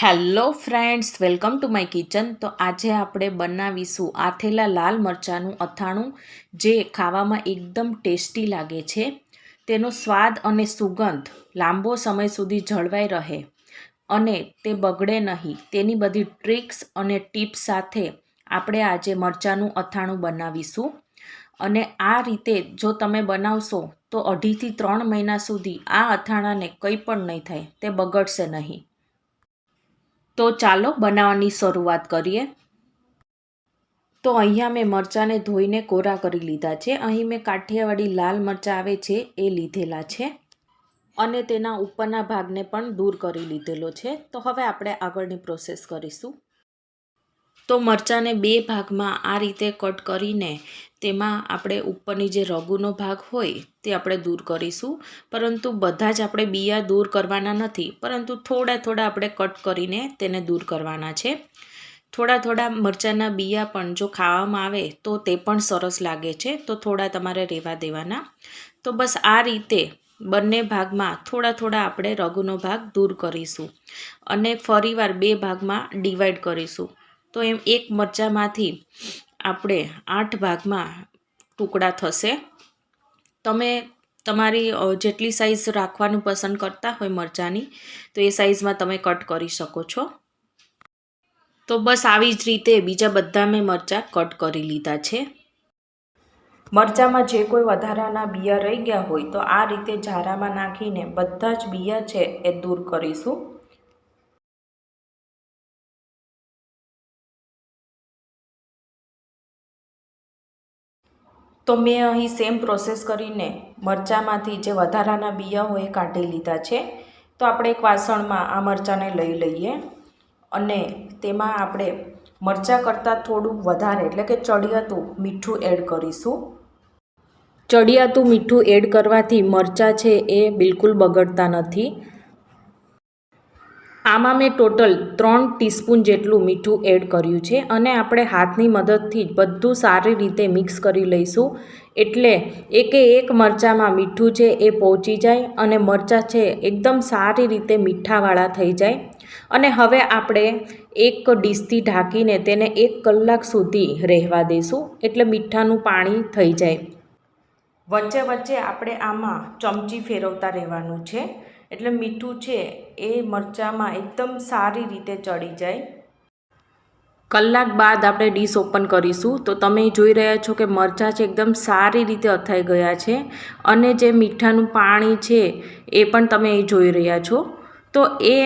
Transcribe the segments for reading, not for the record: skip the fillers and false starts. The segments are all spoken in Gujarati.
Hello friends, welcome to my kitchen. તો આજે આપણે બનાવીશું આથેલા લાલ મરચાંનું અથાણું, જે ખાવામાં એકદમ ટેસ્ટી લાગે છે। તેનો સ્વાદ અને સુગંધ લાંબો સમય સુધી જળવાઈ રહે અને તે બગડે નહીં, તેની બધી ટ્રિક્સ અને ટિપ્સ સાથે આપણે આજે મરચાંનું અથાણું બનાવીશું। અને આ રીતે જો તમે બનાવશો તો 2.5 થી 3 મહિના સુધી આ અથાણાને કંઈ પણ નહીં થાય, તે બગડશે નહીં। તો ચાલો બનાવવાની શરૂઆત કરીએ। તો અહીંયા મેં મરચાંને ધોઈને કોરા કરી લીધા છે। અહીં મેં કાઠિયાવાડી લાલ મરચાં આવે છે એ લીધેલા છે અને તેના ઉપરના ભાગને પણ દૂર કરી લીધેલો છે। તો હવે આપણે આગળની પ્રોસેસ કરીશું। તો મરચાંને 2 ભાગમાં આ રીતે કટ કરીને તેમાં આપણે ઉપરની જે રગુનો ભાગ હોય તે આપણે દૂર કરીશું, પરંતુ બધા જ આપણે બિયા દૂર કરવાના નથી, પરંતુ થોડા આપણે કટ કરીને તેને દૂર કરવાના છે। થોડા મરચાંના બિયા પણ જો ખાવામાં આવે તો તે પણ સરસ લાગે છે, તો થોડા તમારે રહેવા દેવાના। તો બસ આ રીતે બંને ભાગમાં થોડા આપણે રગુનો ભાગ દૂર કરીશું અને ફરીવાર 2 ભાગમાં ડિવાઈડ કરીશું। તો એમ એક મરચાંમાંથી આપણે 8 ભાગમાં ટુકડા થશે। તમે તમારી જેટલી સાઈઝ રાખવાનું પસંદ કરતા હોય મરચાંની, તો એ સાઈઝમાં તમે કટ કરી શકો છો। તો બસ આવી જ રીતે બીજા બધા મેં મરચાં કટ કરી લીધા છે। મરચાંમાં જે કોઈ વધારાના બિયા રહી ગયા હોય તો આ રીતે ઝારામાં નાખીને બધા જ બિયા છે એ દૂર કરીશું। તો મેં અહીં સેમ પ્રોસેસ કરીને મરચાંમાંથી જે વધારાના બિયા હોય એ કાઢી લીધા છે। તો આપણે એક વાસણમાં આ મરચાંને લઈ લઈએ અને તેમાં આપણે મરચાં કરતાં થોડું વધારે એટલે કે ચડિયાતું મીઠું એડ કરીશું। ચડિયાતું મીઠું એડ કરવાથી મરચાં છે એ બિલકુલ બગડતા નથી। આમાં મેં ટોટલ 3 ટીસ્પૂન જેટલું મીઠું એડ કર્યું છે અને આપણે હાથની મદદથી જ બધું સારી રીતે મિક્સ કરી લઈશું, એટલે એક મરચાંમાં મીઠું છે એ પહોંચી જાય અને મરચાં છે એકદમ સારી રીતે મીઠાવાળા થઈ જાય। અને હવે આપણે એક ડીશથી ઢાંકીને તેને 1 કલાક સુધી રહેવા દઈશું, એટલે મીઠાનું પાણી થઈ જાય। વચ્ચે આપણે આમાં ચમચી ફેરવતા રહેવાનું છે, એટલે મીઠું છે એ મરચાંમાં એકદમ સારી રીતે ચડી જાય। કલાક બાદ આપણે ડીશ ઓપન કરીશું તો તમે જોઈ રહ્યા છો કે મરચાં છે એકદમ સારી રીતે અથાઈ ગયા છે અને જે મીઠાનું પાણી છે એ પણ તમે જોઈ રહ્યા છો। તો એ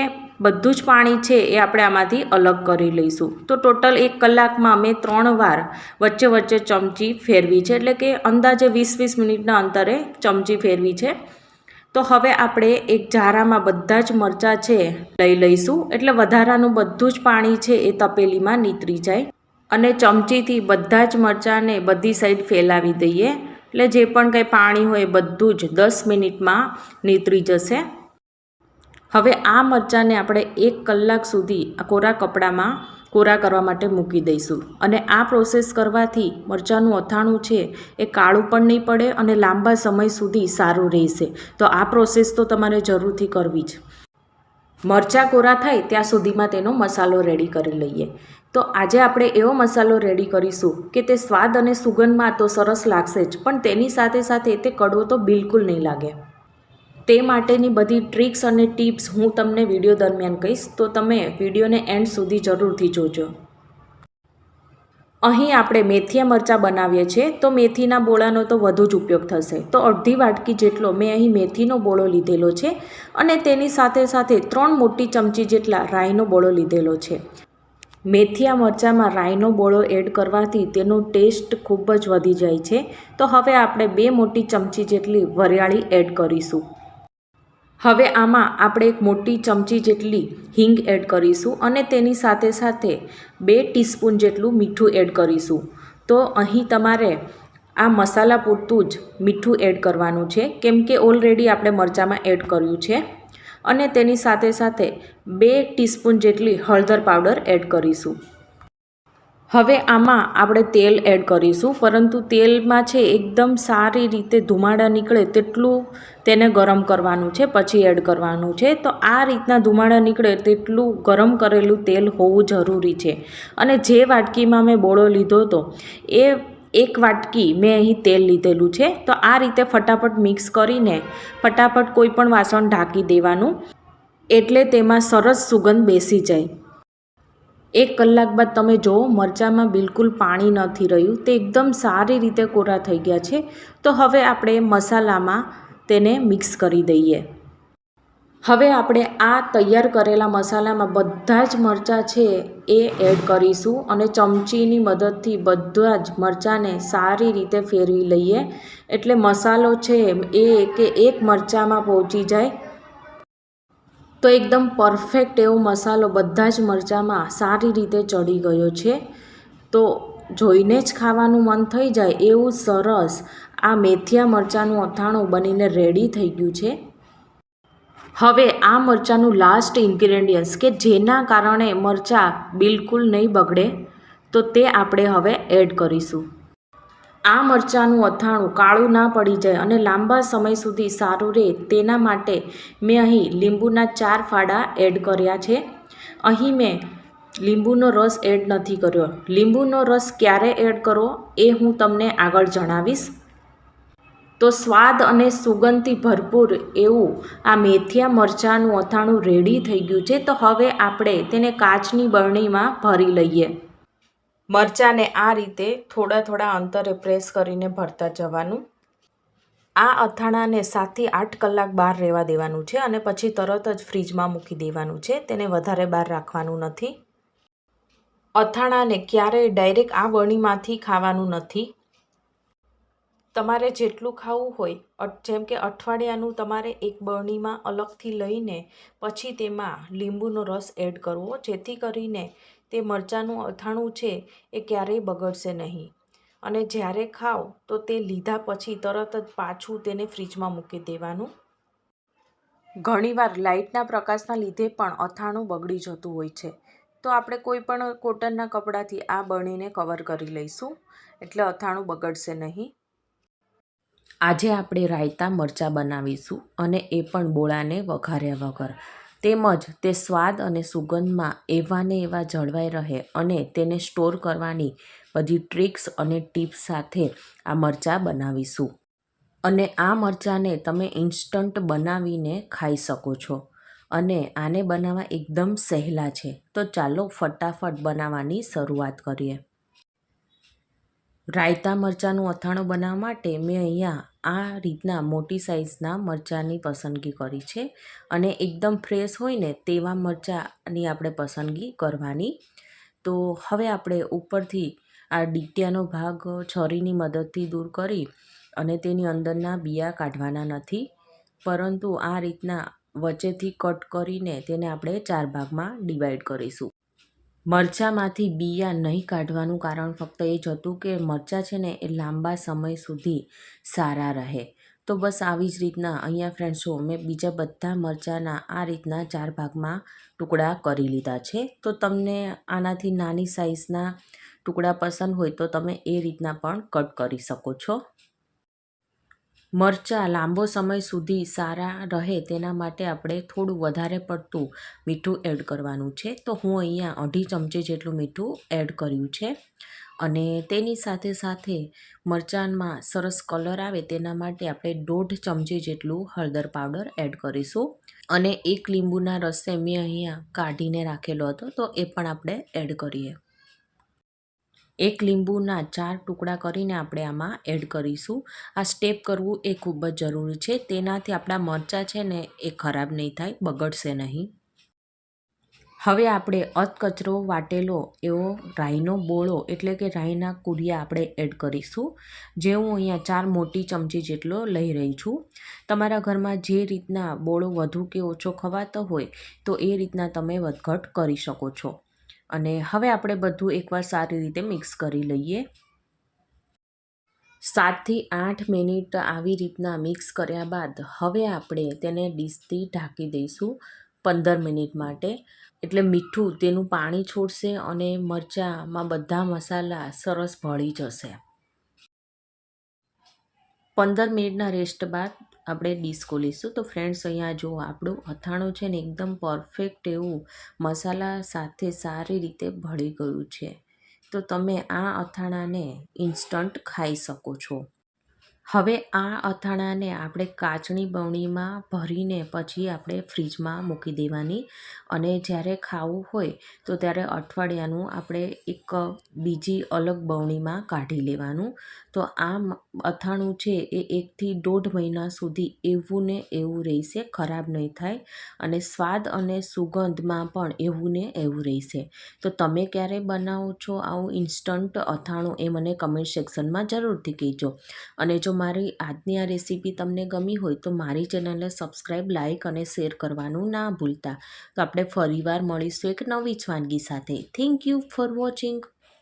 બધું જ પાણી છે એ આપણે આમાંથી અલગ કરી લઈશું। તો ટોટલ 1 કલાકમાં મેં 3 વાર વચ્ચે ચમચી ફેરવી છે, એટલે કે અંદાજે 20 મિનિટના અંતરે ચમચી ફેરવી છે। તો હવે આપણે એક ઝારામાં બધા જ મરચાં છે લઈ લઈશું, એટલે વધારાનું બધું જ પાણી છે એ તપેલીમાં નીતરી જાય અને ચમચીથી બધા જ મરચાંને બધી સાઈડ ફેલાવી દઈએ, એટલે જે પણ કંઈ પાણી હોય બધું જ 10 મિનિટમાં નીતરી જશે। હવે આ મરચાંને આપણે 1 કલાક સુધી કોરા કપડામાં કોરા કરવા માટે મૂકી દઈશું અને આ પ્રોસેસ કરવાથી મરચાંનું અથાણું છે એ કાળું પણ નહીં પડે અને લાંબા સમય સુધી સારું રહેશે। તો આ પ્રોસેસ તો તમારે જરૂરથી કરવી જ। મરચાં કોરા થાય ત્યાં સુધીમાં તેનો મસાલો રેડી કરી લઈએ। તો આજે આપણે એવો મસાલો રેડી કરીશું કે તે સ્વાદ અને સુગંધમાં તો સરસ લાગશે જ, પણ તેની સાથે તે કડવો તો બિલકુલ નહીં લાગે। તે માટેની બધી ટ્રિક્સ અને ટિપ્સ હું તમને વિડીયો દરમિયાન કહીશ, તો તમે વિડીયોને એન્ડ સુધી જરૂરથી જોજો। અહીં આપણે મેથીયા મરચાં બનાવીએ છીએ, તો મેથીના બોળાનો તો વધુ જ ઉપયોગ થશે। તો અડધી વાટકી જેટલો મેં અહીં મેથીનો બોળો લીધેલો છે અને તેની સાથે 3 મોટી ચમચી જેટલા રાઈનો બોળો લીધેલો છે। મેથીયા મરચાંમાં રાઈનો બોળો એડ કરવાથી તેનો ટેસ્ટ ખૂબ જ વધી જાય છે। તો હવે આપણે 2 મોટી ચમચી જેટલી વરિયાળી એડ કરીશું। હવે આમાં આપણે 1 મોટી ચમચી જેટલી હિંગ એડ કરીશું અને તેની સાથે 2 ટીસ્પૂન જેટલું મીઠું એડ કરીશું। તો અહીં તમારે આ મસાલા પૂરતું જ મીઠું એડ કરવાનું છે, કેમ કે ઓલરેડી આપણે મરચાંમાં એડ કર્યું છે। અને તેની સાથે 2 ટીસ્પૂન જેટલી હળદર પાવડર એડ કરીશું। હવે આમાં આપણે તેલ એડ કરીશું, પરંતુ તેલમાં છે એકદમ સારી રીતે ધુમાડા નીકળે તેટલું તેને ગરમ કરવાનું છે, પછી એડ કરવાનું છે. તો આ રીતના ધુમાડા નીકળે તેટલું ગરમ કરેલું તેલ હોવું જરૂરી છે. અને જે વાટકીમાં મેં બોળો લીધો હતો એ 1 વાટકી મેં અહીં તેલ લીધેલું છે. તો આ રીતે ફટાફટ મિક્સ કરીને ફટાફટ કોઈ પણ વાસણ ઢાંકી દેવાનું, એટલે તેમાં સરસ સુગંધ બેસી જાય. 1 કલાક બાદ તમે જુઓ મરચાંમાં બિલકુલ પાણી નથી રહ્યું, તે એકદમ સારી રીતે કોરા થઈ ગયા છે. તો હવે આપણે મસાલામાં તેને મિક્સ કરી દઈએ. હવે આપણે આ તૈયાર કરેલા મસાલામાં બધા જ મરચાં છે એ એડ કરીશું અને ચમચીની મદદથી બધા જ મરચાંને સારી રીતે ફેરવી લઈએ, એટલે મસાલો છે એ એક મરચાંમાં પહોંચી જાય. તો એકદમ પરફેક્ટ એવો મસાલો બધા જ મરચાંમાં સારી રીતે ચડી ગયો છે. તો જોઈને જ ખાવાનું મન થઈ જાય એવું સરસ આ મેથીયા મરચાંનું અથાણું બનીને રેડી થઈ ગયું છે. હવે આ મરચાંનું લાસ્ટ ઇન્ગ્રેડિયન્ટ્સ કે જેના કારણે મરચાં બિલકુલ નહીં બગડે, તો તે આપણે હવે એડ કરીશું. આ મરચાંનું અથાણું કાળું ના પડી જાય અને લાંબા સમય સુધી સારું રહે તેના માટે મેં અહીં લીંબુના 4 ફાડા એડ કર્યા છે. અહીં મેં લીંબુનો રસ એડ નથી કર્યો. લીંબુનો રસ ક્યારે એડ કરવો એ હું તમને આગળ જણાવીશ. તો સ્વાદ અને સુગંધથી ભરપૂર એવું આ મેથીયા મરચાંનું અથાણું રેડી થઈ ગયું છે. તો હવે આપણે તેને કાચની બરણીમાં ભરી લઈએ. મરચાંને આ રીતે થોડા થોડા અંતરે પ્રેસ કરીને ભરતા જવાનું. આ અથાણાને 7 થી 8 કલાક બહાર રહેવા દેવાનું છે અને પછી તરત જ ફ્રીજમાં મૂકી દેવાનું છે. તેને વધારે બહાર રાખવાનું નથી. અથાણાને ક્યારેય ડાયરેક્ટ આ બરણીમાંથી ખાવાનું નથી. તમારે જેટલું ખાવું હોય, જેમ કે અઠવાડિયાનું તમારે એક બરણીમાં અલગથી લઈને પછી તેમાં લીંબુનો રસ એડ કરવો, જેથી કરીને તે મરચાંનું અથાણું છે એ ક્યારેય બગડશે નહીં. અને જ્યારે ખાઓ તો તે લીધા પછી તરત જ પાછું તેને ફ્રીજમાં મૂકી દેવાનું. ઘણીવાર લાઇટના પ્રકાશના લીધે પણ અથાણું બગડી જતું હોય છે. તો આપણે કોઈ પણ કોટનના કપડાથી આ બરણીને કવર કરી લઈશું, એટલે અથાણું બગડશે નહીં. આજે આપણે રાયતા મરચાં બનાવીશું અને એ પણ બોળાને વઘાર્યા વગર. તેમજ તે સ્વાદ અને સુગંધમાં એવા ને એવા જળવાઈ રહે અને તેને સ્ટોર કરવાની બધી ટ્રિક્સ અને ટિપ્સ સાથે આ મરચાં બનાવીશું. અને આ મરચાંને તમે ઇન્સ્ટન્ટ બનાવીને ખાઈ શકો છો. અને આને બનાવવા એકદમ સહેલા છે. તો ચાલો ફટાફટ બનાવવાની શરૂઆત કરીએ. રાયતા મરચાંનું અથાણું બનાવવા માટે મેં અહીંયા આ રીતના મોટી સાઇઝના મરચાંની પસંદગી કરી છે. અને એકદમ ફ્રેશ હોય ને તેવા મરચાંની આપણે પસંદગી કરવાની. તો હવે આપણે ઉપરથી આ ડીટિયાનો ભાગ છરીની મદદથી દૂર કરી અને તેની અંદરના બિયા કાઢવાના નથી, પરંતુ આ રીતના વચ્ચેથી કટ કરીને તેને આપણે 4 ભાગમાં ડિવાઈડ કરીશું. મરચાંમાંથી બિયા નહીં કાઢવાનું કારણ ફક્ત એ જ હતું કે મરચાં છે ને એ લાંબા સમય સુધી સારા રહે. તો બસ આવી જ રીતના અહીંયા ફ્રેન્ડ્સ મેં બીજા બધા મરચાંના આ રીતના 4 ભાગમાં ટુકડા કરી લીધા છે. તો તમને આનાથી નાની સાઇઝના ટુકડા પસંદ હોય તો તમે એ રીતના પણ કટ કરી શકો છો. મરચાં લાંબો સમય સુધી સારા રહે તેના માટે આપણે થોડું વધારે પડતું મીઠું એડ કરવાનું છે. તો હું અહીંયા 2.5 ચમચી જેટલું મીઠું એડ કર્યું છે. અને તેની સાથે સાથે મરચાંમાં સરસ કલર આવે તેના માટે આપણે 1.5 ચમચી જેટલું હળદર પાવડર એડ કરીશું. અને 1 લીંબુના રસને મેં અહીંયા કાઢીને રાખેલો હતો, તો એ પણ આપણે એડ કરીએ. 1 લીંબુના 4 ટુકડા કરીને આપણે આમાં એડ કરીશું. આ સ્ટેપ કરવું એ ખૂબ જ જરૂરી છે. તેનાથી આપણા મરચાં છે ને એ ખરાબ નહીં થાય, બગડશે નહીં. હવે આપણે અધકચરો વાટેલો એવો રાઈનો બોળો એટલે કે રાઈના કુડિયા આપણે એડ કરીશું, જે હું અહીંયા 4 મોટી ચમચી જેટલો લઈ રહી છું. તમારા ઘરમાં જે રીતના બોળો વધુ કે ઓછો ખવાતો હોય તો એ રીતના તમે વધઘટ કરી શકો છો. અને હવે આપણે બધું એકવાર સારી રીતે મિક્સ કરી લઈએ. 7 થી 8 મિનિટ આવી રીતના મિક્સ કર્યા બાદ હવે આપણે તેને ડીશથી ઢાંકી દઈશું. 15 મિનિટ માટે. એટલે મીઠું તેનું પાણી છોડશે અને મરચાંમાં બધા મસાલા સરસ ભળી જશે. 15 મિનિટના રેસ્ટ બાદ આપણે ડીશ ખોલીશું. તો ફ્રેન્ડ્સ, અહીંયા જુઓ આપણું અથાણું છે ને એકદમ પરફેક્ટ એવું મસાલા સાથે સારી રીતે ભળી ગયું છે. તો તમે આ અથાણાને ઇન્સ્ટન્ટ ખાઈ શકો છો. હવે આ અથાણાને આપણે કાચની બરણીમાં ભરીને પછી આપણે ફ્રીજમાં મૂકી દેવાની, અને જ્યારે ખાવું હોય તો ત્યારે અઠવાડિયાનું આપણે એક બીજી અલગ બરણીમાં કાઢી લેવાનું. તો આ અથાણું છે એ 1 થી 1.5 મહિના સુધી એવું ને એવું રહેશે, ખરાબ નહીં થાય, અને સ્વાદ અને સુગંધમાં પણ એવું ને એવું રહેશે. તો તમે ક્યારે બનાવો છો આવું ઇન્સ્ટન્ટ અથાણું એ મને કમેન્ટ સેક્શનમાં જરૂરથી કહેજો. અને જો મારી આજની આ રેસીપી તમને ગમી હોય તો મારી ચેનલને સબસ્ક્રાઈબ, લાઇક અને શેર કરવાનું ના ભૂલતા. તો આપણે ફરીવાર મળીશું એક નવી જ વાનગી સાથે. Thank you for watching.